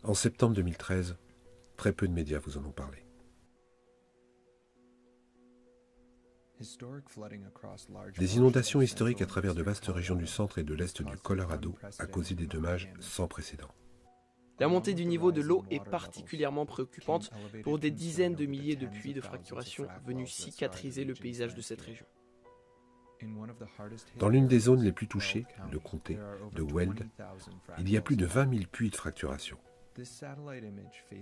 En septembre 2013, très peu de médias vous en ont parlé. Des inondations historiques à travers de vastes régions du centre et de l'est du Colorado a causé des dommages sans précédent. La montée du niveau de l'eau est particulièrement préoccupante pour des dizaines de milliers de puits de fracturation venus cicatriser le paysage de cette région. Dans l'une des zones les plus touchées, le comté de Weld, il y a plus de 20 000 puits de fracturation.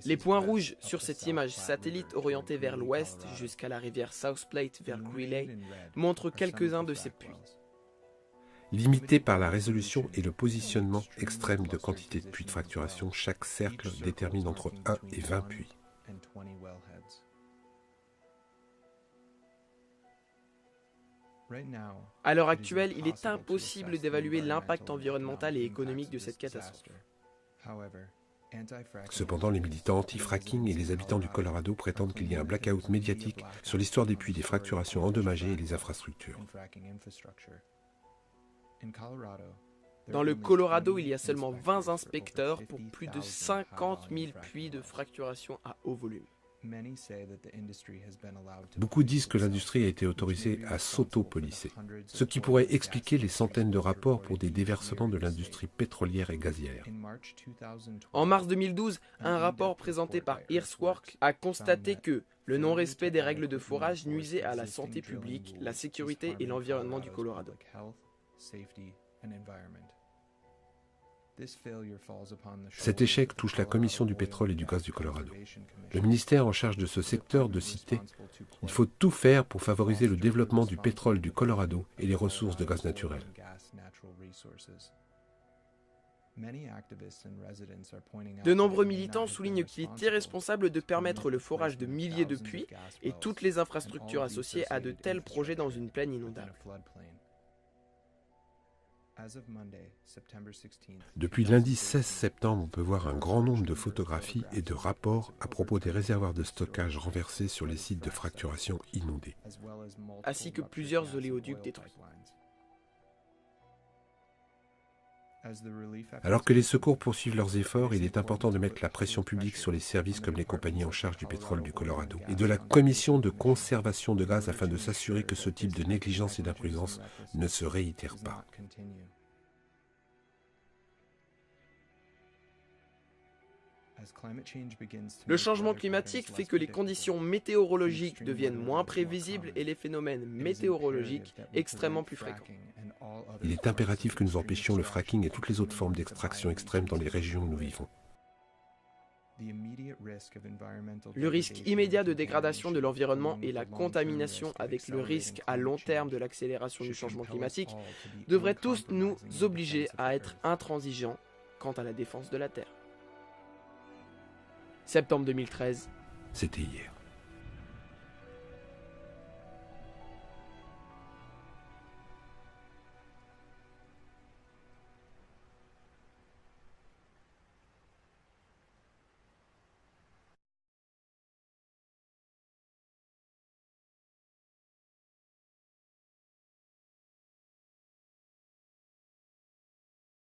Les points rouges sur cette image satellite orientée vers l'ouest jusqu'à la rivière South Platte vers Greeley montrent quelques-uns de ces puits. Limité par la résolution et le positionnement extrême de quantité de puits de fracturation, chaque cercle détermine entre 1 et 20 puits. À l'heure actuelle, il est impossible d'évaluer l'impact environnemental et économique de cette catastrophe. Cependant, les militants anti-fracking et les habitants du Colorado prétendent qu'il y a un blackout médiatique sur l'histoire des puits, des fracturations endommagées et les infrastructures. Dans le Colorado, il y a seulement 20 inspecteurs pour plus de 50 000 puits de fracturation à haut volume. Beaucoup disent que l'industrie a été autorisée à s'auto-policer, ce qui pourrait expliquer les centaines de rapports pour des déversements de l'industrie pétrolière et gazière. En mars 2012, un rapport présenté par Earthworks a constaté que le non-respect des règles de forage nuisait à la santé publique, la sécurité et l'environnement du Colorado. Cet échec touche la Commission du pétrole et du gaz du Colorado. Le ministère en charge de ce secteur de citer « Il faut tout faire pour favoriser le développement du pétrole du Colorado et les ressources de gaz naturel ». De nombreux militants soulignent qu'il est irresponsable de permettre le forage de milliers de puits et toutes les infrastructures associées à de tels projets dans une plaine inondable. Depuis lundi 16 septembre, on peut voir un grand nombre de photographies et de rapports à propos des réservoirs de stockage renversés sur les sites de fracturation inondés, ainsi que plusieurs oléoducs détruits. Alors que les secours poursuivent leurs efforts, il est important de mettre la pression publique sur les services comme les compagnies en charge du pétrole du Colorado et de la Commission de conservation de gaz afin de s'assurer que ce type de négligence et d'imprudence ne se réitère pas. Le changement climatique fait que les conditions météorologiques deviennent moins prévisibles et les phénomènes météorologiques extrêmement plus fréquents. Il est impératif que nous empêchions le fracking et toutes les autres formes d'extraction extrême dans les régions où nous vivons. Le risque immédiat de dégradation de l'environnement et la contamination avec le risque à long terme de l'accélération du changement climatique devraient tous nous obliger à être intransigeants quant à la défense de la Terre. Septembre 2013. C'était hier.